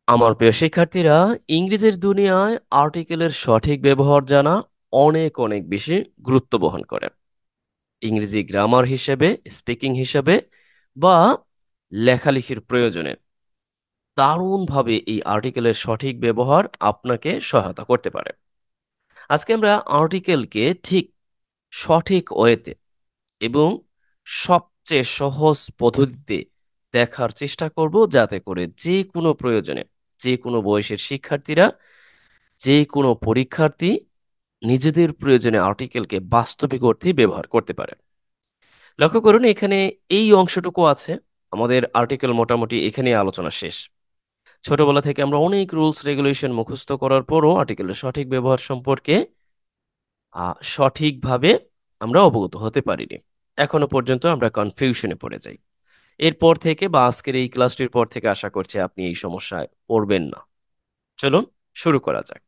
আমার প্রিয় শিক্ষার্থীরা, ইংরেজির দুনিয়ায় আর্টিকেলের সঠিক ব্যবহার জানা অনেক অনেক বেশি গুরুত্ব বহন করে। ইংরেজি গ্রামার হিসেবে, স্পিকিং হিসেবে বা লেখালেখির প্রয়োজনে দারুণভাবে এই আর্টিকেলের সঠিক ব্যবহার আপনাকে সহায়তা করতে পারে। আজকে আমরা আর্টিকেলকে ঠিক সঠিক ওয়েতে এবং সবচেয়ে সহজ পদ্ধতিতে দেখার চেষ্টা করব, যাতে করে যে কোনো প্রয়োজনে, যে কোনো বয়সের শিক্ষার্থীরা, যে কোনো পরীক্ষার্থী নিজেদের প্রয়োজনে আর্টিকেলকে বাস্তবিক অর্থে ব্যবহার করতে পারে। লক্ষ্য করুন, এখানে এই অংশটুকু আছে। আমাদের আর্টিকেল মোটামুটি এখানে আলোচনা শেষ। ছোটবেলা থেকে আমরা অনেক রুলস রেগুলেশন মুখস্থ করার পরও আর্টিকেলের সঠিক ব্যবহার সম্পর্কে সঠিকভাবে আমরা অবগত হতে পারিনি। এখনো পর্যন্ত আমরা কনফিউশনে পড়ে যাই। এরপর থেকে বা আজকের এই ক্লাসটির পর থেকে আশা করছি আপনি এই সমস্যায় পড়বেন না। চলুন শুরু করা যাক।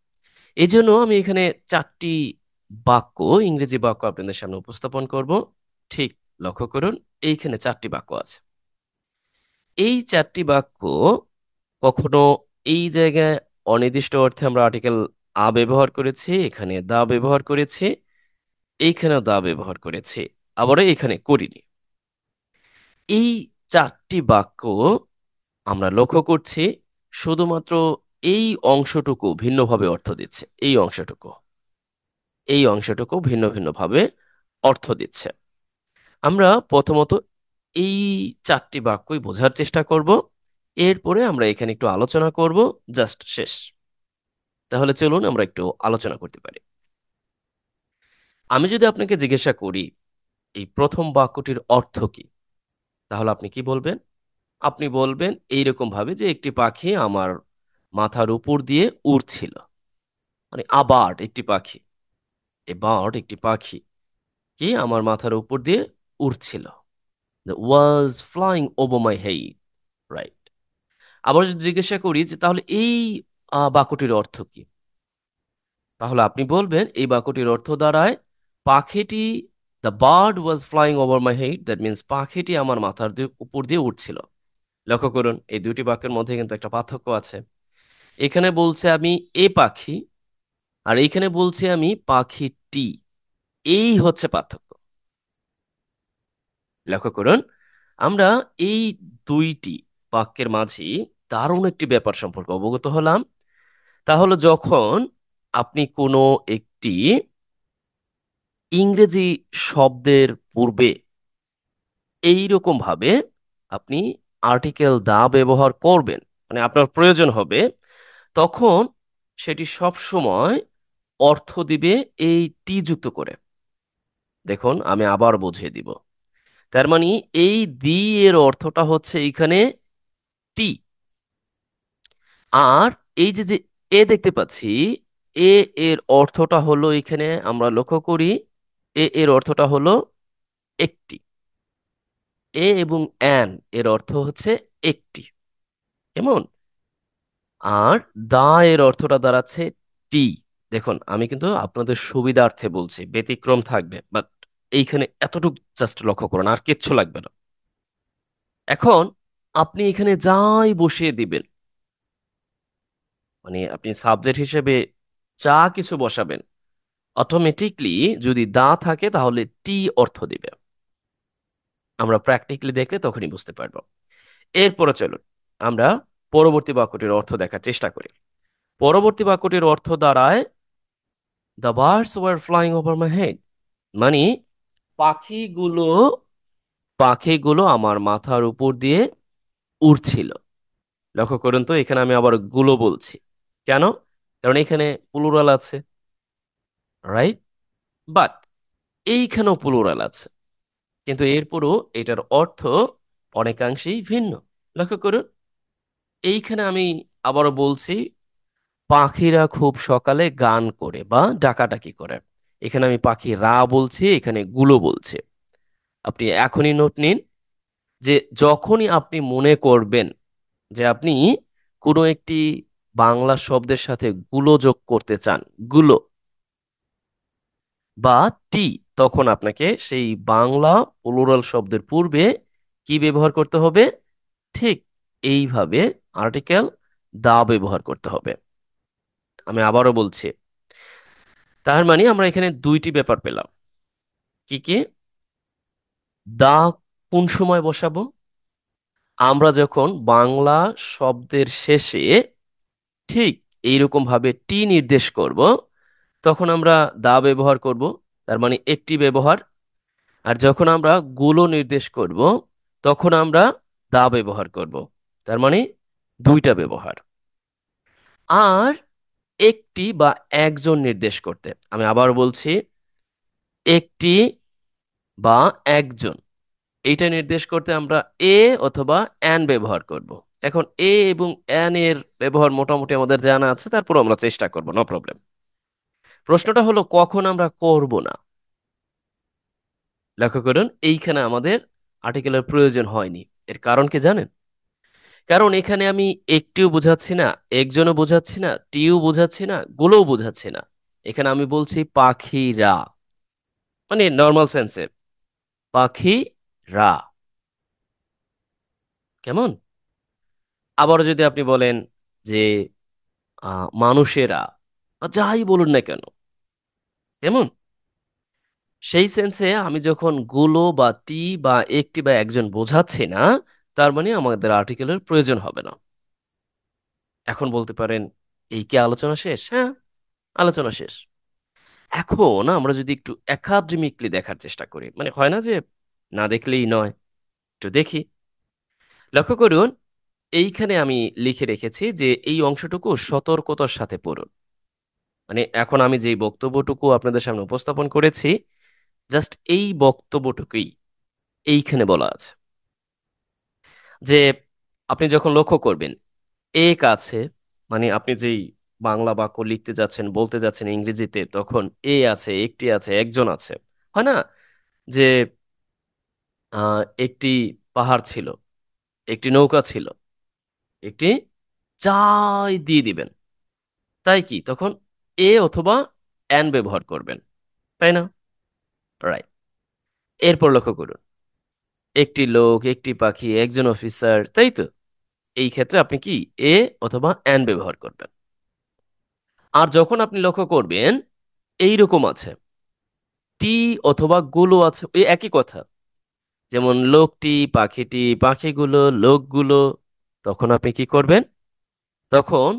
এই জন্য আমি এখানে চারটি বাক্য, ইংরেজি বাক্য আপনাদের সামনে উপস্থাপন করব। ঠিক লক্ষ্য করুন, এইখানে চারটি বাক্য আছে। এই চারটি বাক্য কখনো এই জায়গায় অনির্দিষ্ট অর্থে আমরা আর্টিকেল আ ব্যবহার করেছি, এখানে দা ব্যবহার করেছি, এইখানেও দা ব্যবহার করেছি, আবারও এখানে করিনি। এই চারটি বাক্য আমরা লক্ষ্য করছি শুধুমাত্র এই অংশটুকু ভিন্নভাবে অর্থ দিচ্ছে। এই অংশটুকু ভিন্ন ভিন্নভাবে অর্থ দিচ্ছে। আমরা প্রথমত এই চারটি বাক্যই বোঝার চেষ্টা করব। এরপরে আমরা এখানে একটু আলোচনা করব, জাস্ট শেষ। তাহলে চলুন আমরা একটু আলোচনা করতে পারি। আমি যদি আপনাকে জিজ্ঞাসা করি এই প্রথম বাক্যটির অর্থ কি, তাহলে আপনি কি বলবেন? আপনি বলবেন এইরকম ভাবে যে একটি পাখি আমার মাথার উপর দিয়ে উড়ছিল। মানে আবার একটি পাখি, এবার একটি পাখি কি আমার মাথার উপর দিয়ে উড়ছিল। Was flying over my head, right. আবার যদি জিজ্ঞাসা করি যে তাহলে এই বাক্যটির অর্থ কি, তাহলে আপনি বলবেন এই বাক্যটির অর্থ দাঁড়ায় পাখিটি, the bird was flying over my head, that means পাখিটি আমার মাথার উপর দিয়ে উঠছিল। লক্ষ্য করুন, এই দুটি বাক্যের মধ্যে কিন্তু একটা পার্থক্য আছে। এখানে বলছে আমি এ পাখি, আর এইখানে বলছি আমি পাখিটি। এই হচ্ছে পার্থক্য। লক্ষ্য করুন, আমরা এই দুইটি বাক্যের মাঝে দারুণ একটি ব্যাপার সম্পর্কে অবগত হলাম। তাহলে যখন আপনি কোনো একটি ইংরেজি শব্দের পূর্বে এই রকম ভাবে আপনি আর্টিকেল দা ব্যবহার করবেন, মানে আপনার প্রয়োজন হবে, তখন সেটি সব সময় অর্থ দিবে এই টি যুক্ত করে। দেখুন, আমি আবার বুঝিয়ে দিব। তার মানে এই দি এর অর্থটা হচ্ছে এখানে টি। আর এই যে যে এ দেখতে পাচ্ছি, এ এর অর্থটা হলো, এখানে আমরা লক্ষ্য করি, এ এর অর্থটা হলো একটি। এ এবং অ্যান এর অর্থ হচ্ছে একটি, কেমন? আর দা এর অর্থটা দাঁড়াচ্ছে টি। দেখুন, আমি কিন্তু আপনাদের সুবিধার্থে বলছি, ব্যতিক্রম থাকবে, বাট এইখানে এতটুকু জাস্ট লক্ষ্য করুন, আর কিচ্ছু লাগবে না। এখন আপনি এখানে যাই বসিয়ে দিবেন, মানে আপনি সাবজেক্ট হিসেবে যা কিছু বসাবেন, অটোমেটিকলি যদি দা থাকে তাহলে টি অর্থ দিবে। আমরা প্র্যাকটিক্যালি দেখলে তখনই বুঝতে পারবো। এরপরে চলুন আমরা পরবর্তী বাক্যটির অর্থ দেখার চেষ্টা করি। পরবর্তী বাক্যটির অর্থ দাঁড়ায় the birds were flying over my head. মানে পাখিগুলো পাখিগুলো আমার মাথার উপর দিয়ে উড়ছিল। লক্ষ্য করুন তো, এখানে আমি আবার গুলো বলছি কেন? কারণ এখানে প্লুরাল আছে, রাইট? বাট এইখানেও প্লুরাল আছে, কিন্তু এরপরও এটার অর্থ অনেকাংশেই ভিন্ন। লক্ষ্য করুন, এইখানে আমি আবারও বলছি পাখিরা খুব সকালে গান করে বা ডাকাডাকি করে। এখানে আমি পাখি রা বলছি, এখানে গুলো বলছি। আপনি এখনই নোট নিন যে যখনই আপনি মনে করবেন যে আপনি কোনো একটি বাংলা শব্দের সাথে গুলো যোগ করতে চান, গুলো বা টি, তখন আপনাকে সেই বাংলা প্লুরাল শব্দের পূর্বে কি ব্যবহার করতে হবে? ঠিক এইভাবে আর্টিকেল দা ব্যবহার করতে হবে। আমি আবারও বলছি, তার মানে আমরা এখানে দুইটি ব্যাপার পেলাম। কি কি? দা কোন সময় বসাবো? আমরা যখন বাংলা শব্দের শেষে ঠিক এইরকম ভাবে টি নির্দেশ করব, তখন আমরা দা ব্যবহার করব, তার মানে একটি ব্যবহার। আর যখন আমরা গুলো নির্দেশ করব, তখন আমরা দা ব্যবহার করব, তার মানে দুইটা ব্যবহার। আর একটি বা একজন নির্দেশ করতে, আমি আবার বলছি, একটি বা একজন, এইটা নির্দেশ করতে আমরা এ অথবা অ্যান ব্যবহার করব। এখন এ এবং অ্যান এর ব্যবহার মোটামুটি আমাদের জানা আছে, তারপর আমরা চেষ্টা করব, নো প্রবলেম। প্রশ্নটা হলো কখন আমরা করব না। লক্ষ্য করুন, এইখানে আমাদের আর্টিকেলের প্রয়োজন হয়নি। এর কারণ কি জানেন? কারণ এখানে আমি একটিও বোঝাচ্ছি না, একজনও বোঝাচ্ছি না, টিও বোঝাচ্ছি না, গুলোও বোঝাচ্ছি না। এখানে আমি বলছি পাখিরা, মানে নর্মাল সেন্সে পাখিরা। কেমন? আবারও যদি আপনি বলেন যে মানুষেরা, বা যাই বলুন না কেন, কেমন? সেই সেন্সে আমি যখন গুলো বা টি বা একটি বা একজন বোঝাচ্ছি না, তার মানে আমাদের আর্টিকেলের প্রয়োজন হবে না। এখন বলতে পারেন, এই কি আলোচনা শেষ? হ্যাঁ, আলোচনা শেষ। এখন আমরা যদি একটু একাডেমিকলি দেখার চেষ্টা করি, মানে হয় না যে না দেখলেই নয়, একটু দেখি। লক্ষ্য করুন, এইখানে আমি লিখে রেখেছি যে এই অংশটুকু সতর্কতার সাথে পড়ুন। মানে এখন আমি যেই বক্তব্যটুকু আপনাদের সামনে উপস্থাপন করেছি, জাস্ট এই বক্তব্যটুকুই এইখানে বলা আছে যে আপনি যখন লক্ষ্য করবেন এক আছে, মানে আপনি যেই বাংলা বাক্য লিখতে যাচ্ছেন, বলতে যাচ্ছেন ইংরেজিতে, তখন এ আছে, একটি আছে, একজন আছে। হয় না যে একটি পাহাড় ছিল, একটি নৌকা ছিল, একটি, চাই দিয়ে দিবেন, তাই কি তখন এ অথবা অ্যান ব্যবহার করবেন, তাই না? রাইট। এরপর লক্ষ্য করুন, একটি লোক, একটি পাখি, একজন অফিসার, তাই তো? এই ক্ষেত্রে আপনি কি এ অথবা অ্যান ব্যবহার করবেন। আর যখন আপনি লক্ষ্য করবেন এইরকম আছে, টি অথবা গুলো আছে, এই একই কথা, যেমন লোকটি, পাখিটি, পাখিগুলো, লোকগুলো, তখন আপনি কি করবেন? তখন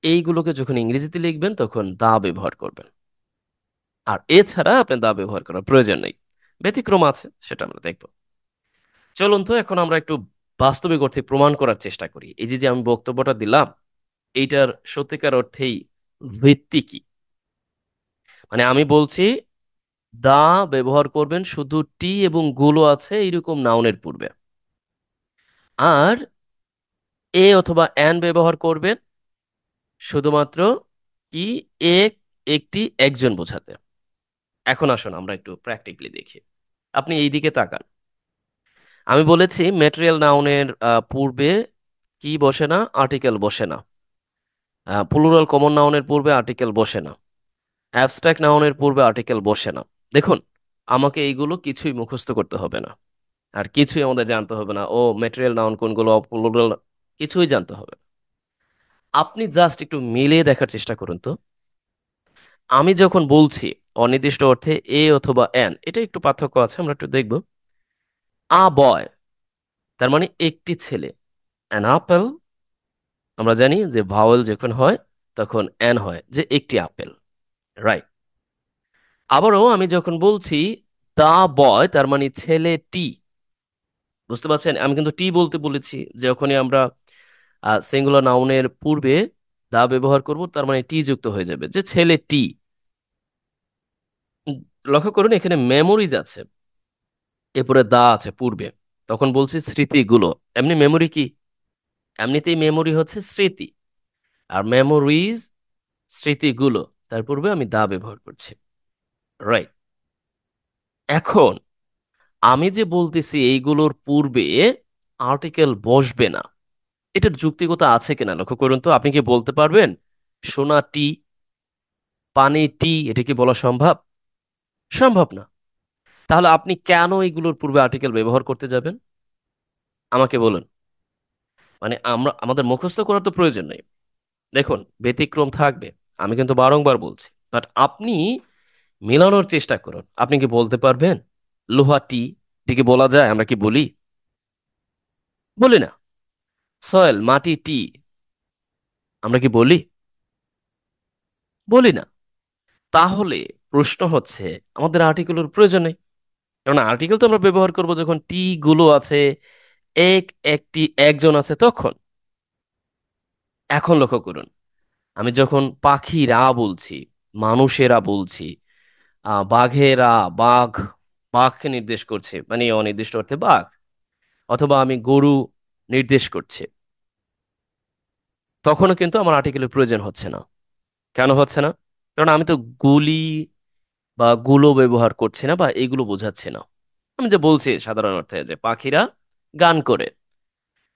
এইগুলোকে যখন ইংরেজিতে লিখবেন তখন দা ব্যবহার করবেন। আর এছাড়া আপনার দা ব্যবহার করার প্রয়োজন নেই। ব্যতিক্রম আছে, সেটা আমরা দেখব। চলুন তো এখন আমরা একটু বাস্তবিক অর্থে প্রমাণ করার চেষ্টা করি এই যে যে আমি বক্তব্যটা দিলাম, এইটার সত্যিকার অর্থেই ভিত্তি কি। মানে আমি বলছি দা ব্যবহার করবেন শুধু টি এবং গুলো আছে এইরকম নাউনের পূর্বে, আর এ অথবা অ্যান ব্যবহার করবেন শুধুমাত্র কি এক, একটি, একজন বোঝাতে। এখন আসুন আমরা একটু প্র্যাকটিক্যালি দেখি। আপনি এই দিকে তাকান। আমি বলেছি ম্যাটেরিয়াল নাউনের পূর্বে কি বসে না? আর্টিকেল বসে না। প্লুরাল কমন নাউনের পূর্বে আর্টিকেল বসে না। অ্যাবস্ট্রাক্ট নাউনের পূর্বে আর্টিকেল বসে না। দেখুন, আমাকে এইগুলো কিছুই মুখস্থ করতে হবে না, আর কিছুই আমাদের জানতে হবে না ও ম্যাটেরিয়াল নাউন কোনগুলো, প্লুরাল, কিছুই জানতে হবে না। আপনি জাস্ট একটু মিলিয়ে দেখার চেষ্টা করুন তো। আমি যখন বলছি অনির্দিষ্ট অর্থে এ অথবা অ্যান, এটা একটু পার্থক্য আছে, আমরা একটু দেখব। আ বয়, তার মানে একটি ছেলে। অ্যান আপেল, আমরা জানি যে ভাওয়েল যখন হয় তখন অ্যান হয়, যে একটি আপেল। রাইট। আবারও আমি যখন বলছি দা বয়, তার মানে ছেলেটি, বুঝতে পারছেন? আমি কিন্তু টি বলতে বলেছি, যখনই আমরা সিঙ্গুলার নাউনের পূর্বে দা ব্যবহার করব, তার মানে টি যুক্ত হয়ে যাবে, যে ছেলেটি। উম, লক্ষ্য করুন এখানে মেমোরিজ আছে, এরপরে দা আছে পূর্বে, তখন বলছি স্মৃতিগুলো। এমনি মেমোরি কি? এমনিতেই মেমোরি হচ্ছে স্মৃতি, আর মেমোরিজ স্মৃতিগুলো, তার পূর্বে আমি দা ব্যবহার করছি। রাইট। এখন আমি যে বলতেছি এইগুলোর পূর্বে আর্টিকেল বসবে না, এটার যুক্তিকতা আছে কিনা লক্ষ্য করুন তো। আপনি কি বলতে পারবেন সোনা টি, পানি টি, এটা কি বলা সম্ভব? সম্ভব না। তাহলে আপনি কেন এইগুলোর পূর্বে আর্টিকেল ব্যবহার করতে যাবেন? আমাকে বলুন। মানে আমরা আমাদের মুখস্থ করার তো প্রয়োজন নেই। দেখুন, ব্যতিক্রম থাকবে, আমি কিন্তু বারংবার বলছি, বাট আপনি মেলানোর চেষ্টা করুন। আপনি কি বলতে পারবেন লোহা টি? টিকে বলা যায়? আমরা কি বলি? বলি না। সয়েল, মাটি, টি, আমরা কি বলি? বলি না। তাহলে প্রশ্ন হচ্ছে, আমাদের আর্টিকেলের প্রয়োজন নেই। কারণ আর্টিকেল তো আমরা ব্যবহার করব যখন টি গুলো আছে, এক একটি একজন আছে তখন। এখন লক্ষ্য করুন, আমি যখন পাখিরা বলছি, মানুষেরা বলছি, বাঘেরা, বাঘ, বাঘকে নির্দেশ করছে, মানে অনির্দিষ্ট অর্থে বাঘ, অথবা আমি গরু নির্দেশ করছে, তখনও কিন্তু আমার আর্টিকেলের প্রয়োজন হচ্ছে না। কেন হচ্ছে না? কারণ আমি তো গুলি বা গুলো ব্যবহার করছি না, বা এগুলো বোঝাচ্ছি না। আমি যে বলছি সাধারণ অর্থে যে পাখিরা গান করে,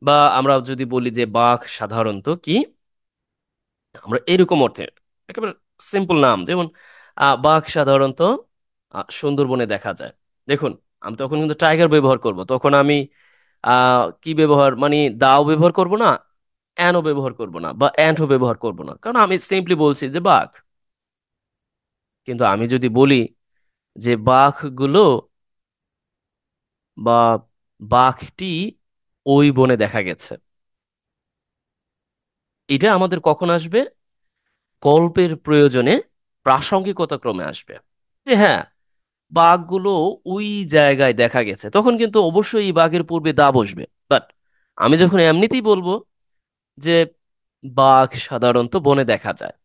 বা আমরা যদি বলি যে বাঘ সাধারণত কি, আমরা এরকম অর্থে একেবারে সিম্পল নাম, যেমন বাঘ সাধারণত সুন্দরবনে দেখা যায়। দেখুন, আমি তখন কিন্তু টাইগার ব্যবহার করব, তখন আমি কি ব্যবহার, মানে দাও ব্যবহার করব না, অ্যানও ব্যবহার করব না, বা অ্যান্টও ব্যবহার করব না, কারণ আমি সিম্পলি বলছি যে বাঘ। কিন্তু আমি যদি বলি যে বাঘগুলো বা বাঘটি ওই বনে দেখা গেছে, এটা আমাদের কখন আসবে? গল্পের প্রয়োজনে, প্রাসঙ্গিকতা ক্রমে আসবে। যে হ্যাঁ, বাঘগুলো ওই জায়গায় দেখা গেছে, তখন কিন্তু অবশ্যই এই বাঘের পূর্বে দা বসবে। বাট আমি যখন এমনিতেই বলবো যে বাঘ সাধারণত বনে দেখা যায়,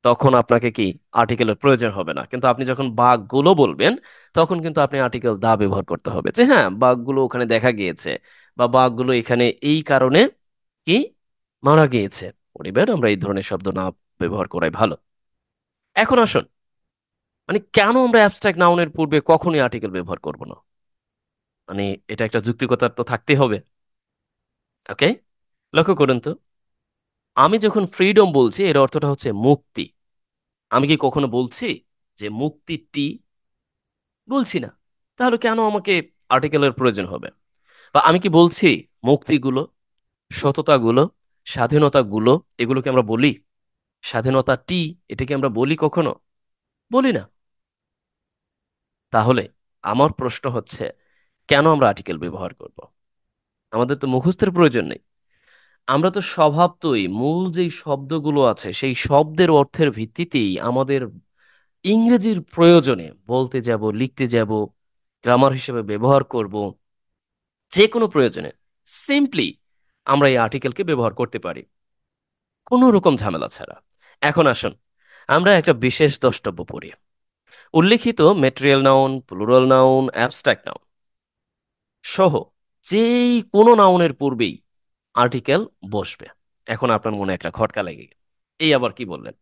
তখন আপনাকে কি আর্টিকেলের প্রয়োজন হবে না। কিন্তু আপনি যখন বাঘগুলো বলবেন, তখন কিন্তু আপনি আর্টিকেল দা ব্যবহার করতে হবে, যে হ্যাঁ, বাঘগুলো ওখানে দেখা গিয়েছে, বা বাঘগুলো এখানে এই কারণে কি মারা গিয়েছে। পরিবার, আমরা এই ধরনের শব্দ না ব্যবহার করাই ভালো। এখন আসুন, মানে কেন আমরা অ্যাবস্ট্রাক্ট নাউনের পূর্বে কখনোই আর্টিকেল ব্যবহার করব না? মানে এটা একটা যুক্তিকতা তো থাকতেই হবে। ওকে, লক্ষ্য করুন তো, আমি যখন ফ্রিডম বলছি, এর অর্থটা হচ্ছে মুক্তি। আমি কি কখনো বলছি যে মুক্তিটি? বলছি না। তাহলে কেন আমাকে আর্টিকেলের প্রয়োজন হবে? বা আমি কি বলছি মুক্তিগুলো, সততাগুলো, স্বাধীনতাগুলো, এগুলোকে আমরা বলি? স্বাধীনতাটি, এটা কি আমরা বলি কখনো? বলি না। তাহলে আমার প্রশ্ন হচ্ছে, কেন আমরা আর্টিকেল ব্যবহার করব? আমাদের তো মুখস্থের প্রয়োজন নেই। আমরা তো স্বভাবতই মূল যেই শব্দগুলো আছে, সেই শব্দের অর্থের ভিত্তিতেই আমাদের ইংরেজির প্রয়োজনে বলতে যাব, লিখতে যাব, গ্রামার হিসেবে ব্যবহার করব, যে কোনো প্রয়োজনে সিম্পলি আমরা এই আর্টিকেলকে ব্যবহার করতে পারি, কোনো রকম ঝামেলা ছাড়া। এখন আসুন, আমরা একটা বিশেষ দ্রষ্টব্য পড়ি। উল্লিখিত material noun, plural noun, abstract noun সহ যেই কোনো নাউনের পূর্বেই আর্টিকেল বসবে। এখন আপনার মনে একটা খটকা লেগে গেল। এই আবার কি বললেন?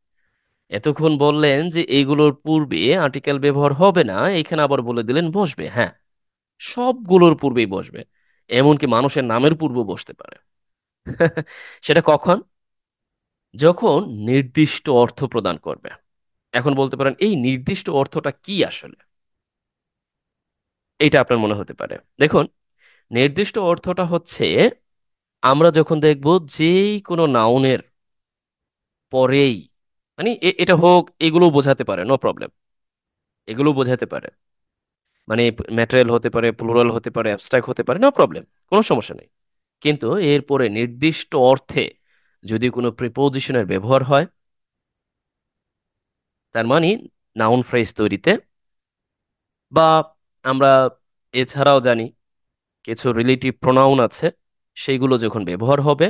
এতক্ষণ বললেন যে এইগুলোর পূর্বে আর্টিকেল ব্যবহার হবে না, এখানে আবার বলে দিলেন বসবে। হ্যাঁ, সবগুলোর পূর্বেই বসবে, এমনকি মানুষের নামের পূর্বে বসতে পারে। সেটা কখন? যখন নির্দিষ্ট অর্থ প্রদান করবে। এখন বলতে পারেন, এই নির্দিষ্ট অর্থটা কি আসলে? এইটা আপনার মনে হতে পারে। দেখুন, নির্দিষ্ট অর্থটা হচ্ছে, আমরা যখন দেখব যেই কোনো নাউনের পরেই, মানে এটা হোক, এগুলো বোঝাতে পারে, নো প্রবলেম, এগুলো বোঝাতে পারে, মানে ম্যাটেরিয়াল হতে পারে, প্লুরাল হতে পারে, অ্যাবস্ট্রাক্ট হতে পারে, নো প্রবলেম, কোনো সমস্যা নেই। কিন্তু এরপরে নির্দিষ্ট অর্থে যদি কোনো প্রিপোজিশনের ব্যবহার হয়, তার মানে নাউন ফ্রেজ তৈরিতে, বা আমরা এছাড়াও জানি কিছু রিলেটিভ প্রোনাউন আছে, সেইগুলো যখন ব্যবহার হবে,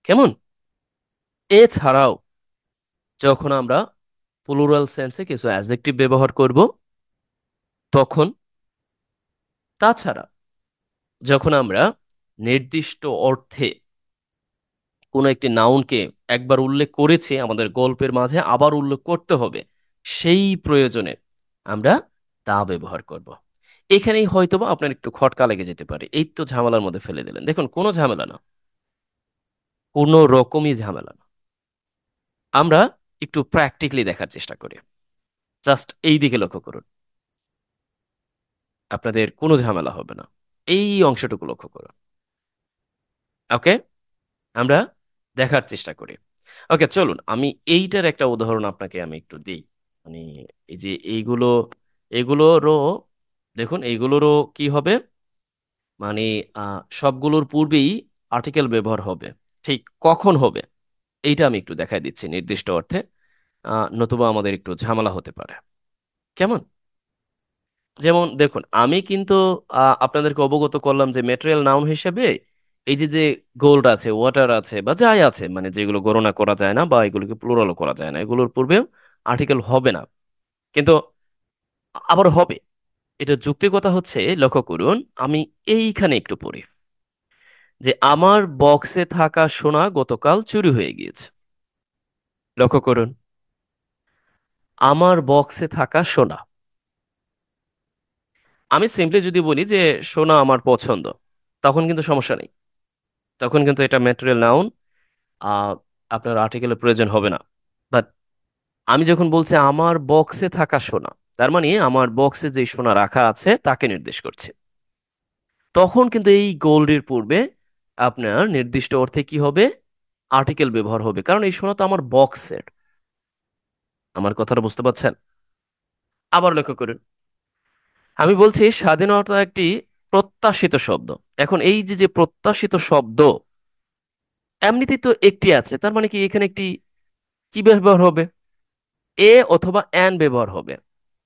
কেমন, এছাড়াও যখন আমরা প্লুরাল সেন্সে কিছু অ্যাডজেক্টিভ ব্যবহার করব, তখন, তাছাড়া যখন আমরা নির্দিষ্ট অর্থে কোনো একটি নাউনকে একবার উল্লেখ করেছি, আমাদের গল্পের মাঝে আবার উল্লেখ করতে হবে, সেই প্রয়োজনে আমরা তা ব্যবহার করব। এখানেই হয়তোবা আপনার একটু খটকা লেগে যেতে পারে, এই তো ঝামেলার মধ্যে ফেলে দিলেন। দেখুন, কোনো ঝামেলা না, কোনো রকমই ঝামেলা না। আমরা একটু প্র্যাকটিক্যালি দেখার চেষ্টা করি। জাস্ট এই দিকে লক্ষ্য করুন, আপনাদের কোনো ঝামেলা হবে না। এই অংশটুকু লক্ষ্য করুন। ওকে, আমরা দেখার চেষ্টা করি। ওকে, চলুন আমি এইটার একটা উদাহরণ আপনাকে আমি একটু দিই। মানে এই যে এগুলোরও দেখুন, এইগুলোরও কি হবে, মানে সবগুলোর পূর্বেই আর্টিকেল ব্যবহার হবে। ঠিক কখন হবে এইটা আমি একটু দেখাই দিচ্ছি নির্দিষ্ট অর্থে, নতুবা আমাদের একটু ঝামেলা হতে পারে। কেমন? যেমন দেখুন, আমি কিন্তু আপনাদেরকে অবগত করলাম যে ম্যাটেরিয়াল নাউন হিসেবে এই যে যে গোল্ড আছে, ওয়াটার আছে, বা যাই আছে, মানে যেগুলো গণনা করা যায় না বা এগুলোকে প্লুরালও করা যায় না, এগুলোর পূর্বেও আর্টিকেল হবে না, কিন্তু আবার হবে। এটা যুক্তিকতা হচ্ছে, লক্ষ্য করুন, আমি এইখানে একটু পড়ি যে আমার বক্সে থাকা সোনা গতকাল চুরি হয়ে গিয়েছে। লক্ষ্য করুন, আমার বক্সে থাকা সোনা। আমি সিম্পলি যদি বলি যে সোনা আমার পছন্দ, তখন কিন্তু সমস্যা নেই, তখন কিন্তু এটা ম্যাটেরিয়াল নাউন, আহ, আপনার আর্টিকেলের প্রয়োজন হবে না। বাট আমি যখন বলছি আমার বক্সে থাকা সোনা, তার মানে আমার বক্সে যে সোনা রাখা আছে তাকে নির্দেশ করছে। তখন কিন্তু এই গোল্ডের পূর্বে আপনার নির্দিষ্ট অর্থে কি হবে, আর্টিকেল ব্যবহার হবে, কারণ এই সোনা তো আমার বক্সের। আমার কথাটা বুঝতে পারছেন? আবার লক্ষ্য করুন, আমি বলছি স্বাধীনতা একটি প্রত্যাশিত শব্দ। এখন এই যে যে প্রত্যাশিত শব্দ, এমনিতেই তো একটি আছে, তার মানে কি এখানে একটি কি ব্যবহার হবে, এ অথবা অ্যান ব্যবহার হবে।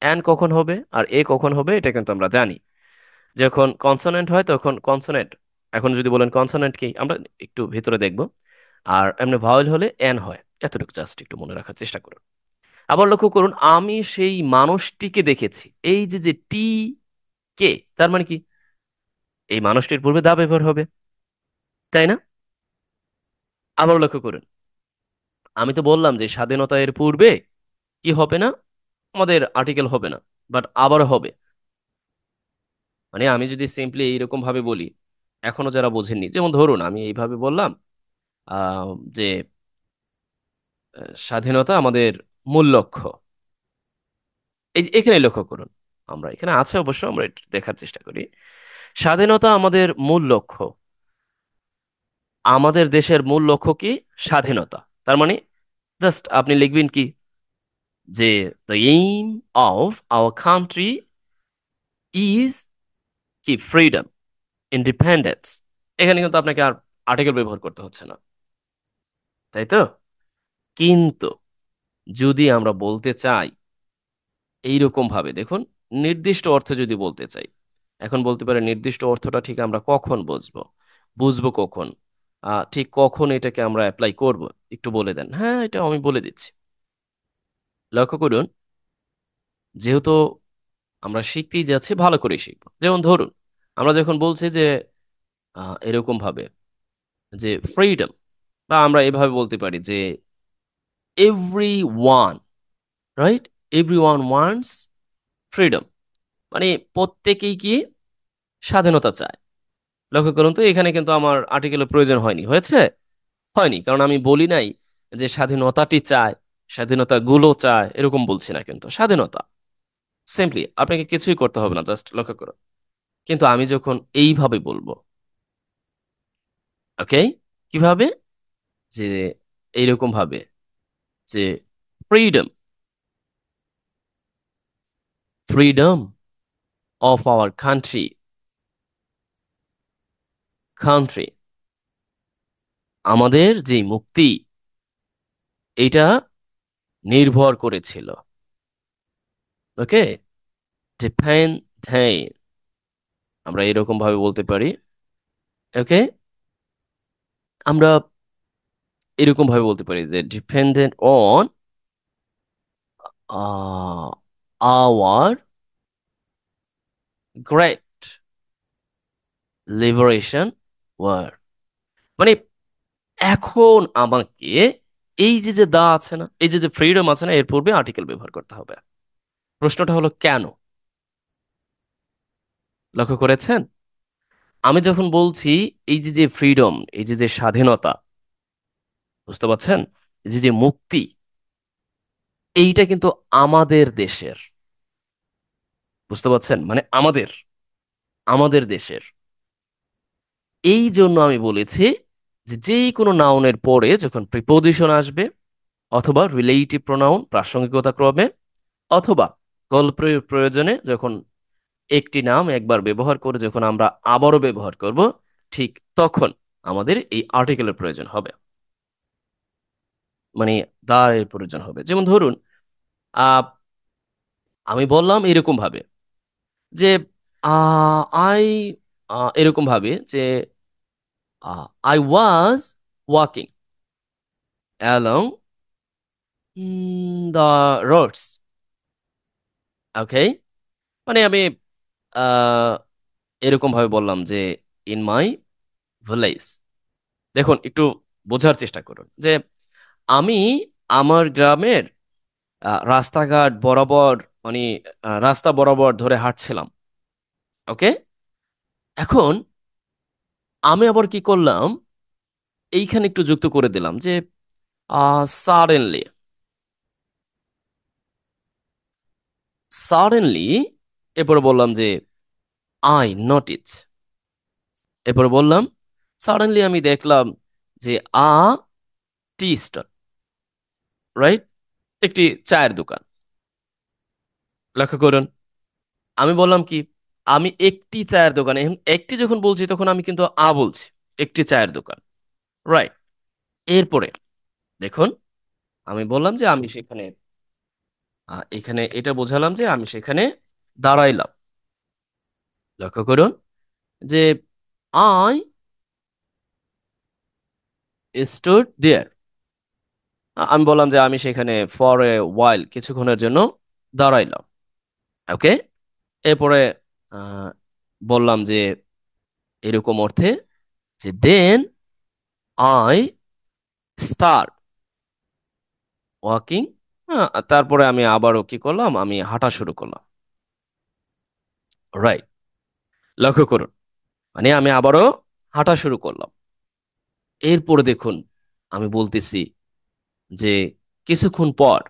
অ্যান কখন হবে আর এ কখন হবে এটা কিন্তু আমরা জানি। যখন কনসোনেন্ট হয় তখন কনসোনেন্ট, এখন যদি বলেন কনসোনেন্ট কি, আমরা একটু ভিতরে দেখব। আর এমনি ভাওয়েল হলে এন হয়, এতটুকু জাস্ট একটু মনে রাখার চেষ্টা করুন। আবার লক্ষ্য করুন, আমি সেই মানুষটিকে দেখেছি, এই যে যে টি কে, তার মানে কি এই মানুষটির পূর্বে দা ব্যবহার হবে, তাই না? আবার লক্ষ্য করুন, আমি তো বললাম যে স্বাধীনতা এর পূর্বে কি হবে না, আমাদের আর্টিকেল হবে না, বাট আবার হবে। মানে আমি যদি সিম্পলি এইরকম ভাবে বলি, এখনো যারা বোঝেননি, যেমন ধরুন আমি এইভাবে বললাম যে স্বাধীনতা আমাদের মূল লক্ষ্য। এই যে এখানে লক্ষ্য করুন, আমরা এখানে আছে অবশ্য, আমরা একটু দেখার চেষ্টা করি। স্বাধীনতা আমাদের মূল লক্ষ্য, আমাদের দেশের মূল লক্ষ্য কি? স্বাধীনতা। তার মানে জাস্ট আপনি লিখবেন কি, যে the aim of our country is কি, ফ্রিডম, ইন্ডিপেন্ডেন্স। এখানে কিন্তু আপনাকে আর আর্টিকেল ব্যবহার করতে হচ্ছে না, তাই তো? কিন্তু যদি আমরা বলতে চাই এইরকম ভাবে, দেখুন, নির্দিষ্ট অর্থে যদি বলতে চাই, এখন বলতে পারে নির্দিষ্ট অর্থটা ঠিক আমরা কখন বুঝবো, বুঝবো কখন, ঠিক কখন এটাকে আমরা অ্যাপ্লাই করব, একটু বলে দেন। হ্যাঁ, এটা আমি বলে দিচ্ছি। লক্ষ্য করুন, যেহেতু আমরা শিখতেই যাচ্ছি, ভালো করে শিখবো। যেমন ধরুন, আমরা যখন বলছি যে এরকম ভাবে যে ফ্রিডম, বা আমরা এভাবে বলতে পারি যে every one, right, every one wants freedom, মানে প্রত্যেকেই কি স্বাধীনতা চায়। লক্ষ্য করুন তো, এখানে কিন্তু আমার আর্টিকেলের প্রয়োজন হয়নি, হয়েছে? হয়নি, কারণ আমি বলি নাই যে স্বাধীনতাটি চায়, স্বাধীনতা গুলো চায়, এরকম বলছি না, কিন্তু স্বাধীনতা সিম্পলি, আপনাকে কিছুই করতে হবে না, জাস্ট লক্ষ্য করুন। কিন্তু আমি যখন এইভাবে বলবো, ওকে, কিভাবে, যে এইরকম ভাবে, যে freedom, freedom of our country, country, আমাদের যে মুক্তি, এটা নির্ভর করেছিল, ওকে, ডিপেন্ড, আমরা এরকম ভাবে বলতে পারি। ওকে, আমরা এরকম ভাবে বলতে পারি যে dependent on our great liberation war. মানে এখন আমাকে এই যে যে দা আছে না, এই যে যে ফ্রিডম আছে না, এর পূর্বে আর্টিকেল ব্যবহার করতে হবে। প্রশ্নটা হলো কেন? লক্ষ্য করেছেন, আমি যখন বলছি এই যে যে ফ্রিডম, এই যে যে স্বাধীনতা, বুঝতে পারছেন, এই যে যে মুক্তি, এইটা কিন্তু আমাদের দেশের, বুঝতে পারছেন, মানে আমাদের, আমাদের দেশের। এই জন্য আমি বলেছি যে যেই কোনো নাউনের পরে যখন প্রিপোজিশন আসবে, অথবা রিলেটিভ প্রোনাউন প্রাসঙ্গিকতা ক্রমে, অথবা গল্পের প্রয়োজনে যখন একটি নাম একবার ব্যবহার করে যখন আমরা আবারও ব্যবহার করব, ঠিক তখন আমাদের এই আর্টিকেলের প্রয়োজন হবে, মানে দা এর প্রয়োজন হবে। যেমন ধরুন, আহ, আমি বললাম এরকম ভাবে যে আই, এরকম ভাবে যে I was walking along the roads. Okay, মানে আমি আহ, এরকম ভাবে বললাম যে ইন মাই ভিলেজ। দেখুন, একটু বোঝার চেষ্টা করুন যে আমি আমার গ্রামের রাস্তাঘাট বরাবর, মানে রাস্তা বরাবর ধরে হাঁটছিলাম। ওকে, এখন আমি আবার কি করলাম, এইখানে একটু যুক্ত করে দিলাম যে সাডেনলি, সাডেনলি, এরপরে বললাম যে আই নোটিস, এরপরে বললাম সাডেনলি আমি দেখলাম যে আ টি স্টল, রাইট, একটি চায়ের দোকান। লক্ষ্য করুন, আমি বললাম কি, আমি একটি চায়ের দোকানে, এখন একটি যখন বলছি তখন আমি কিন্তু বলছি, একটি চায়ের দোকান, রাইট। এরপরে দেখুন, আমি বললাম যে আমি সেখানে এখানে এটা বোঝালাম যে আমি সেখানে দাঁড়াইলাম। লক্ষ্য করুন যে আই স্টুড দেয়ার, আমি বললাম যে আমি সেখানে ফর এ ওয়াইল, কিছুক্ষণের জন্য দাঁড়াইলাম। ওকে, এরপরে আহ, বললাম যে এরকম অর্থে যে দেন আই স্টার্ট ওয়াকিং। তারপরে আমি আবারও কি করলাম, আমি হাঁটা শুরু করলাম, রাইট। লক্ষ্য করুন, মানে আমি আবারও হাঁটা শুরু করলাম। এরপরে দেখুন, আমি বলতেছি যে কিছুক্ষণ পর,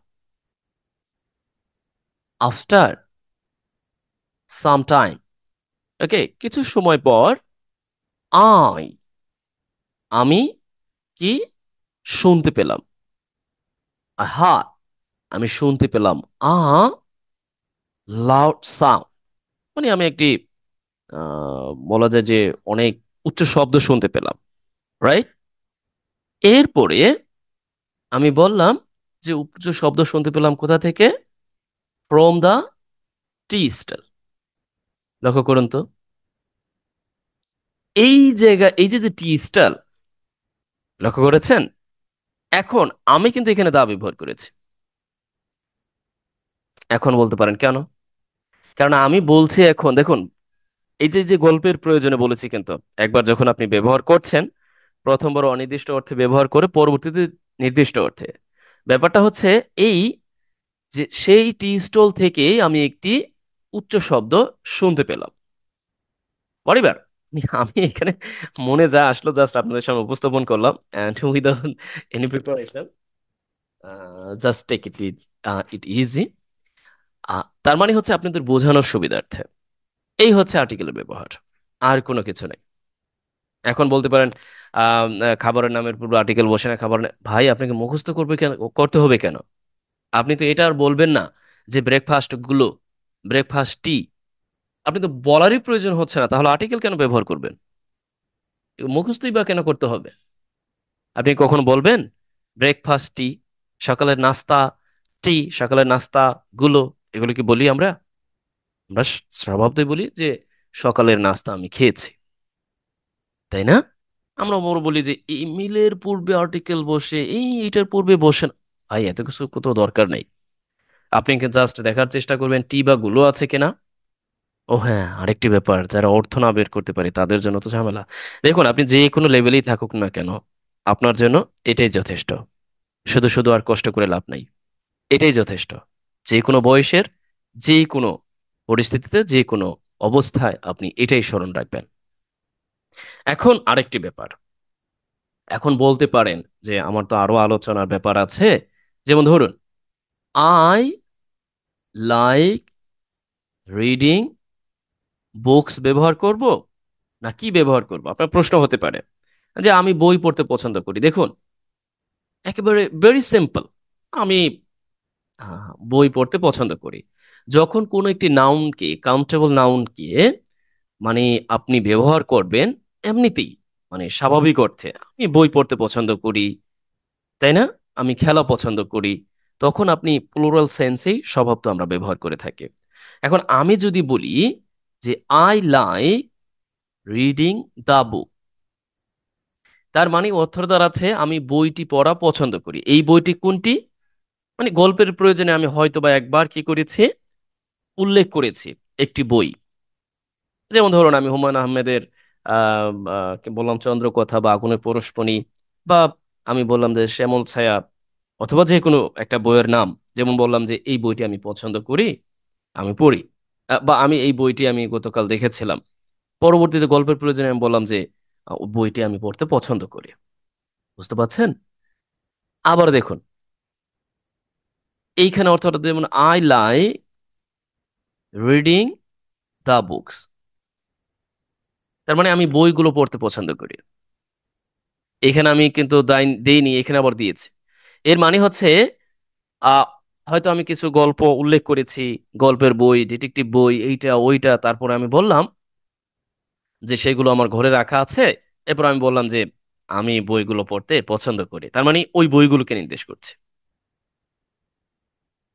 আফটার সাম টাইম, ওকে, কিছু সময় পর, আই, আমি কি শুনতে পেলাম, হা, আমি শুনতে পেলাম আ লাউড সাউন্ড, মানে আমি একটি বলা যায় যে অনেক উচ্চ শব্দ শুনতে পেলাম, রাইট। এরপরে আমি বললাম যে উচ্চ শব্দ শুনতে পেলাম কোথা থেকে, ফ্রম দা টি স্টল। লক্ষ্য করুন তো, এই জায়গা, এই যে যে টি স্টল, লক্ষ্য করেছেন? এখন আমি কিন্তু এখানে দা ব্যবহার করেছি। এখন বলতে পারেন কেন? কারণ আমি বলছি, এখন দেখুন, এই যে যে গল্পের প্রয়োজনে বলেছি কিন্তু, একবার যখন আপনি ব্যবহার করছেন, প্রথমবার অনির্দিষ্ট অর্থে ব্যবহার করে পরবর্তীতে নির্দিষ্ট অর্থে। ব্যাপারটা হচ্ছে এই, যে সেই টি স্টল থেকেই আমি একটি উচ্চ শব্দ শুনতে পেলাম। পরিবার, আমি এখানে মনে যা আসলো জাস্ট আপনাদের সামনে উপস্থাপন করলাম, and without any preparation, just take it it easy. তার মানে হচ্ছে আপনাদের বোঝানোর সুবিধার্থে এই হচ্ছে আর্টিকেলের ব্যবহার, আর কোনো কিছু নেই। এখন বলতে পারেন খাবারের নামের পূর্বে আর্টিকেল বসে না, ভাই আপনাকে মুখস্থ করবে কেন, করতে হবে কেন? আপনি তো এটা আর বলবেন না যে ব্রেকফাস্ট গুলো, ব্রেকফাস্ট টি, আপনি তো বলারই প্রয়োজন হচ্ছে না, তাহলে আর্টিকেল কেন ব্যবহার করবেন? মুখস্থই বা কেন করতে হবে? আপনি কখন বলবেন ব্রেকফাস্ট টি, সকালের নাস্তা টি, সকালের নাস্তা গুলো, এগুলো কি বলি আমরা? আমরা স্বভাবতই বলি যে সকালের নাস্তা আমি খেয়েছি, তাই না? আমরা বড় বলি যে এই মিলের পূর্বে আর্টিকেল বসে, এই এটার পূর্বে বসে না। ভাই এত কিছু কোথাও দরকার নেই। আপনি জাস্ট দেখার চেষ্টা করবেন টি বা গুলো আছে কিনা। ও হ্যাঁ, আরেকটি ব্যাপার, যারা অর্থ না বের করতে পারে তাদের জন্য তো ঝামেলা। দেখুন, আপনি যে কোনো লেভেলেই থাকুক না কেন, আপনার জন্য এটাই যথেষ্ট। শুধু শুধু আর কষ্ট করে লাভ নাই, এটাই যথেষ্ট। যে কোনো বয়সের, যে কোনো পরিস্থিতিতে, যে কোনো অবস্থায় আপনি এটাই স্মরণ রাখবেন। এখন আরেকটি ব্যাপার, এখন বলতে পারেন যে আমার তো আরো আলোচনার ব্যাপার আছে। যেমন ধরুন, আই লাইক রিডিং বুকস ব্যবহার করব, না কি ব্যবহার করব, আপনার প্রশ্ন হতে পারে। যে আমি বই পড়তে পছন্দ করি, দেখুন একেবারে ভেরি সিম্পল। আমি বই পড়তে পছন্দ করি। যখন কোনো একটি নাউনকে, কাউন্টেবল নাউনকে মানে আপনি ব্যবহার করবেন এমনিতেই, মানে স্বাভাবিক অর্থে, আমি বই পড়তে পছন্দ করি, তাই না, আমি খেলা পছন্দ করি, তখন আপনি প্লুরাল সেন্সেই স্বভাবত আমরা ব্যবহার করে থাকি। এখন আমি যদি বলি যে I like reading the book, তার মানে অর্থ দাঁড়াচ্ছে আমি বইটি পড়া পছন্দ করি। এই বইটি কোনটি? মানে গল্পের প্রয়োজনে আমি হয়তো বা একবার কি করেছি, উল্লেখ করেছি একটি বই। যেমন ধরুন আমি হুমায়ুন আহমেদের কি বললাম, চন্দ্রকথা বা আগুনের পরশমণি, বা আমি বললাম যে শ্যামল ছায়া, অথবা যে কোনো একটা বইয়ের নাম, যেমন বললাম যে এই বইটি আমি পছন্দ করি, আমি পড়ি, বা আমি এই বইটি আমি গতকাল দেখেছিলাম। পরবর্তীতে গল্পের প্রয়োজনে আমি বললাম যে বইটি আমি পড়তে পছন্দ করি। বুঝতে পারছেন? আবার দেখুন, এইখানে অর্থটা যেমন I like reading the books, তার মানে আমি বইগুলো পড়তে পছন্দ করি। এখানে আমি কিন্তু দেইনি, এখানে আবার দিয়েছি। এর মানে হচ্ছে আহ হয়তো আমি কিছু গল্প উল্লেখ করেছি, গল্পের বই, ডিটেকটিভ বই, এইটা ওইটা, তারপরে আমি বললাম যে সেগুলো আমার ঘরে রাখা আছে। এরপর আমি বললাম যে আমি বইগুলো পড়তে পছন্দ করি, তার মানে ওই বইগুলোকে নির্দেশ করছে।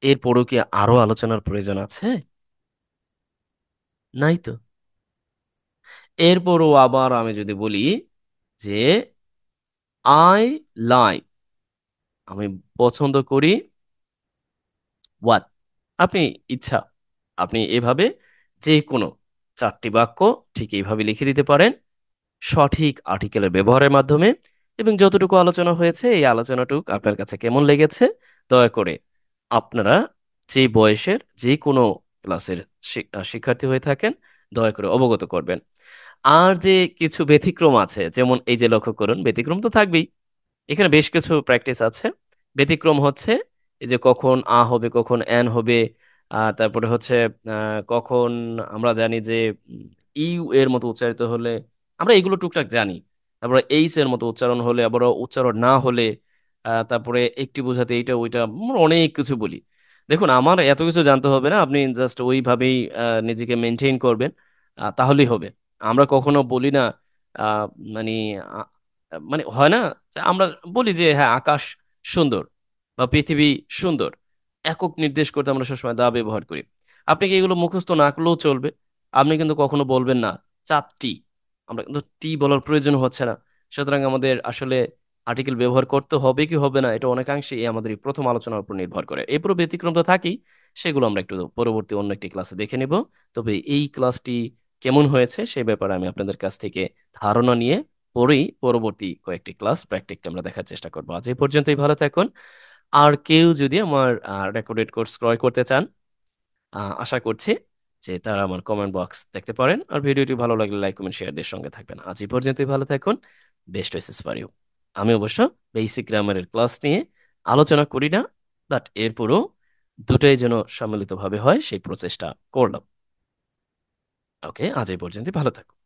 এরপরও কি আরো আলোচনার প্রয়োজন আছে? নাই তো। এরপরও আবার আমি যদি বলি যে আই লাইক, আমি পছন্দ করি হোয়াট, আপনি ইচ্ছা, আপনি এভাবে যে কোনো চারটি বাক্য ঠিক এইভাবে লিখে দিতে পারেন সঠিক আর্টিকেলের ব্যবহারের মাধ্যমে। এবং যতটুকু আলোচনা হয়েছে এই আলোচনাটুক আপনার কাছে কেমন লেগেছে দয়া করে আপনারা যে বয়সের যে কোনো ক্লাসের শিক্ষার্থী হয়ে থাকেন দয়া করে অবগত করবেন। আর যে কিছু ব্যতিক্রম আছে, যেমন এই যে লক্ষ্য করুন, ব্যতিক্রম তো থাকবেই, এখানে বেশ কিছু প্র্যাকটিস আছে। ব্যতিক্রম হচ্ছে এই যে কখন আ হবে, কখন এন হবে, তারপরে হচ্ছে কখন আমরা জানি যে ইউ এর মতো উচ্চারিত হলে, আমরা এগুলো টুকটাক জানি। তারপরে এইচ এর মতো উচ্চারণ হলে, আবার উচ্চারণ না হলে, তারপরে একটি বোঝাতে এইটা ওইটা, আমরা অনেক কিছু বলি। দেখুন আমার এত কিছু জানতে হবে না, আপনি জাস্ট ওইভাবেই নিজেকে মেনটেন করবেন, তাহলেই হবে। আমরা কখনো বলি না আহ, মানে মানে হয় না যে আমরা বলি যে হ্যাঁ আকাশ সুন্দর বা পৃথিবী সুন্দর, একক নির্দেশ করতে আমরা সবসময় দা ব্যবহার করি। আপনি কি এগুলো মুখস্থ না করলেও চলবে, আপনি কিন্তু কখনো বলবেন না চাঁদটি, আমরা কিন্তু টি বলার প্রয়োজন হচ্ছে না। সুতরাং আমাদের আসলে আর্টিকেল ব্যবহার করতে হবে কি হবে না এটা অনেকাংশে আমাদের এই প্রথম আলোচনার উপর নির্ভর করে। এরপরও ব্যতিক্রম তো থাকেই, সেগুলো আমরা একটু পরবর্তী অন্য একটি ক্লাসে দেখে নিব। তবে এই ক্লাসটি কেমন হয়েছে সে ব্যাপারে আমি আপনাদের কাছ থেকে ধারণা নিয়ে পরেই পরবর্তী কয়েকটি ক্লাস প্র্যাকটিক্যালি আমরা দেখার চেষ্টা করবো। আজ এই পর্যন্তই, ভালো থাকুন। আর কেউ যদি আমার রেকর্ডেড কোর্স ক্রয় করতে চান, আশা করছি যে তারা আমার কমেন্ট বক্স দেখতে পারেন। আর ভিডিওটি ভালো লাগলে লাইক কমেন্ট শেয়ার দিয়ে সঙ্গে থাকবেন। আজ এই পর্যন্তই, ভালো থাকুন। Best wishes for you. আমি অবশ্য বেসিক গ্রামারের ক্লাস নিয়ে আলোচনা করি না, বাট এরপরও দুটোই যেন সম্মিলিতভাবে হয় সেই প্রচেষ্টা করলাম। ওকে, আজ এই পর্যন্তই, ভালো থাকুন।